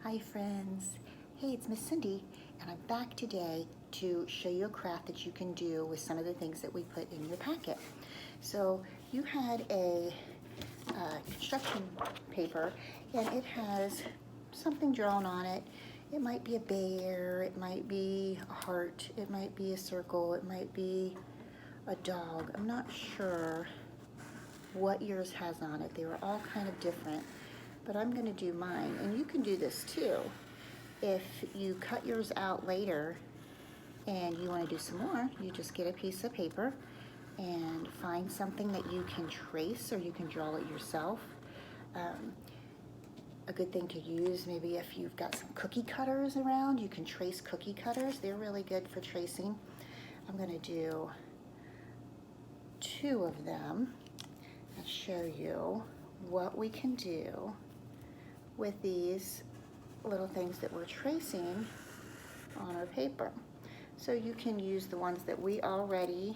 Hi friends, hey, it's Miss Cindy and I'm back today to show you a craft that you can do with some of the things that we put in your packet. So you had a construction paper and it has something drawn on it. It might be a bear, it might be a heart, it might be a circle, it might be a dog. I'm not sure what yours has on it. They were all kind of different, but I'm going to do mine, and you can do this too. If you cut yours out later and you want to do some more, you just get a piece of paper and find something that you can trace, or you can draw it yourself. A good thing to use, maybe if you've got some cookie cutters around, you can trace cookie cutters. They're really good for tracing. I'm going to do 2 of them and show you what we can do with these little things that we're tracing on our paper. So you can use the ones that we already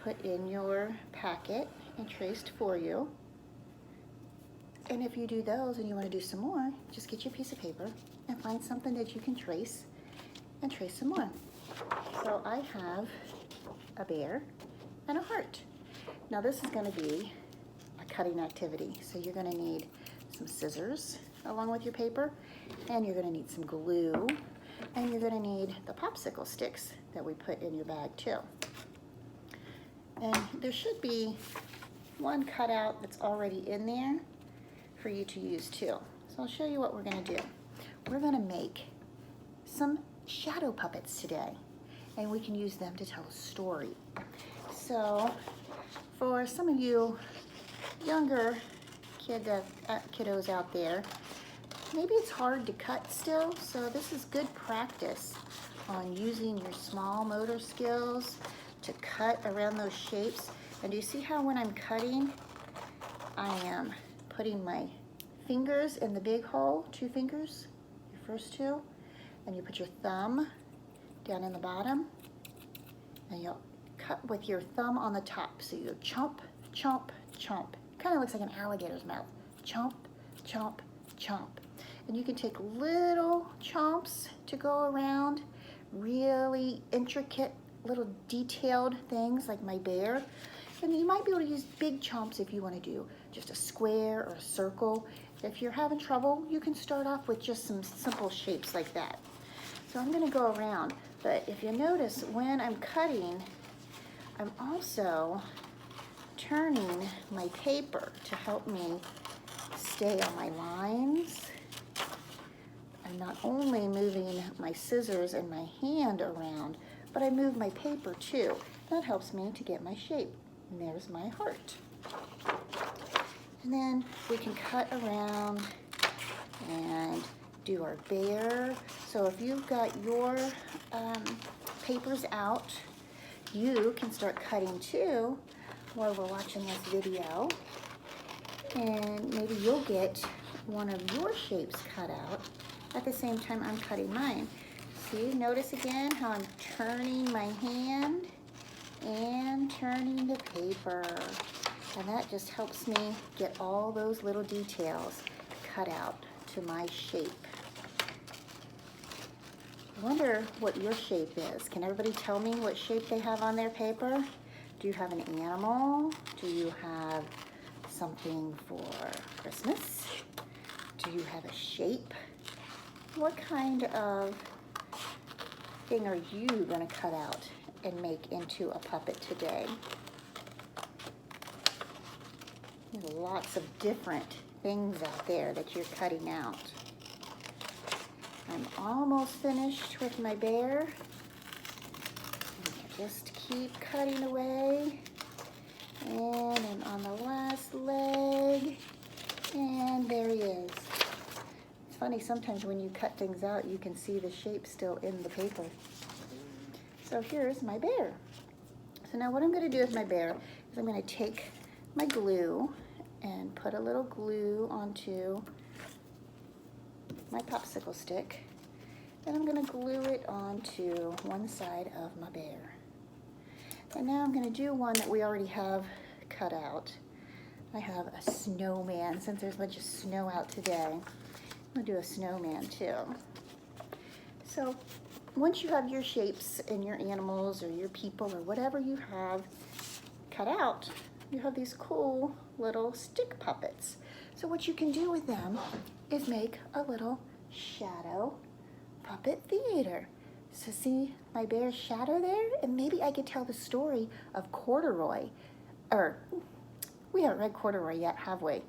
put in your packet and traced for you. And if you do those and you want to do some more, just get your piece of paper and find something that you can trace and trace some more. So I have a bear and a heart. Now this is going to be a cutting activity. So you're going to need some scissors along with your paper, and you're going to need some glue, and you're going to need the popsicle sticks that we put in your bag too. And there should be one cutout that's already in there for you to use too. So I'll show you what we're going to do. We're going to make some shadow puppets today, and we can use them to tell a story. So for some of you younger kiddos out there, maybe it's hard to cut still, so this is good practice on using your small motor skills to cut around those shapes. And do you see how when I'm cutting, I am putting my fingers in the big hole, 2 fingers, your first 2, and you put your thumb down in the bottom, and you'll cut with your thumb on the top. So you chomp, chomp, chomp. Kind of looks like an alligator's mouth. Chomp, chomp, chomp. And you can take little chomps to go around really intricate little detailed things like my bear. And you might be able to use big chomps if you want to do just a square or a circle. If you're having trouble, you can start off with just some simple shapes like that. So I'm going to go around, but if you notice when I'm cutting, I'm also turning my paper to help me stay on my lines. I'm not only moving my scissors and my hand around, but I move my paper too. That helps me to get my shape. And there's my heart. And then we can cut around and do our bear. So if you've got your papers out, you can start cutting too while we're watching this video. And maybe you'll get one of your shapes cut out at the same time I'm cutting mine. See, notice again how I'm turning my hand and turning the paper. And that just helps me get all those little details cut out to my shape. I wonder what your shape is. Can everybody tell me what shape they have on their paper? Do you have an animal? Do you have something for Christmas? Do you have a shape? What kind of thing are you going to cut out and make into a puppet today? There's lots of different things out there that you're cutting out. I'm almost finished with my bear. Just keep cutting away. And I'm on the last leg. And there he is. It's funny, sometimes when you cut things out, you can see the shape still in the paper. So here's my bear. So now what I'm going to do with my bear is I'm going to take my glue and put a little glue onto my popsicle stick. And I'm going to glue it onto one side of my bear. And now I'm going to do one that we already have cut out. I have a snowman, since there's a bunch of snow out today. I'll do a snowman too. So once you have your shapes and your animals or your people or whatever you have cut out, you have these cool little stick puppets. So what you can do with them is make a little shadow puppet theater. So see my bear's shadow there? And maybe I could tell the story of Corduroy. Or, we haven't read Corduroy yet, have we?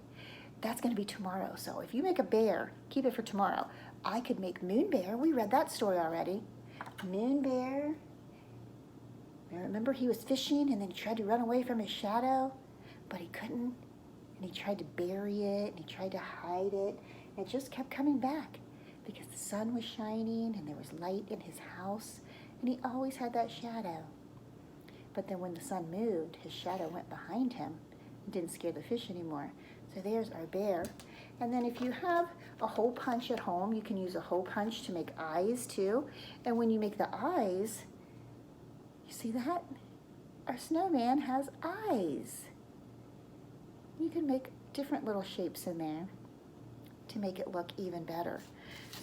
That's going to be tomorrow. So if you make a bear, keep it for tomorrow. I could make Moon Bear. We read that story already. Moon Bear. Remember he was fishing and then he tried to run away from his shadow, but he couldn't. And he tried to bury it and he tried to hide it. And it just kept coming back because the sun was shining and there was light in his house. And he always had that shadow. But then when the sun moved, his shadow went behind him and didn't scare the fish anymore. So there's our bear. And then if you have a hole punch at home, you can use a hole punch to make eyes too. And when you make the eyes, you see that? Our snowman has eyes. You can make different little shapes in there to make it look even better.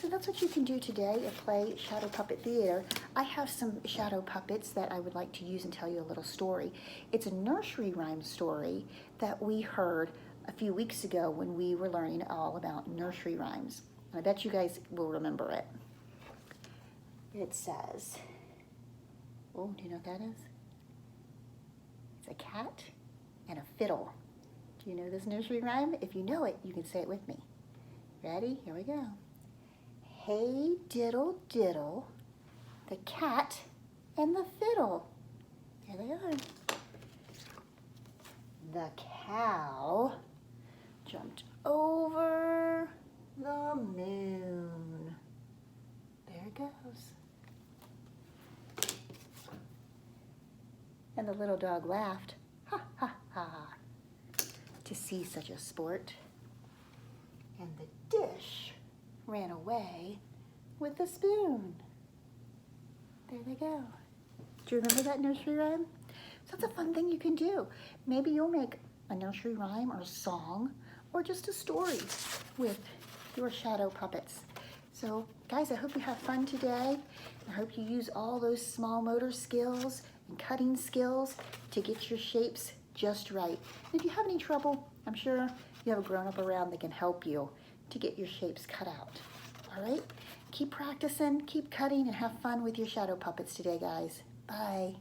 So that's what you can do today at Play Shadow Puppet Theater. I have some shadow puppets that I would like to use and tell you a little story. It's a nursery rhyme story that we heard a few weeks ago when we were learning all about nursery rhymes. I bet you guys will remember it. It says, oh, do you know what that is? It's a cat and a fiddle. Do you know this nursery rhyme? If you know it, you can say it with me. Ready? Here we go. Hey diddle diddle, the cat and the fiddle. There they are. The cow jumped over the moon. There it goes. And the little dog laughed, ha ha ha, to see such a sport. And the dish ran away with the spoon. There they go. Do you remember that nursery rhyme? So that's a fun thing you can do. Maybe you'll make a nursery rhyme or a song or just a story with your shadow puppets. So guys, I hope you have fun today. I hope you use all those small motor skills and cutting skills to get your shapes just right. And if you have any trouble, I'm sure you have a grown-up around that can help you to get your shapes cut out. All right? Keep practicing, keep cutting, and have fun with your shadow puppets today, guys. Bye.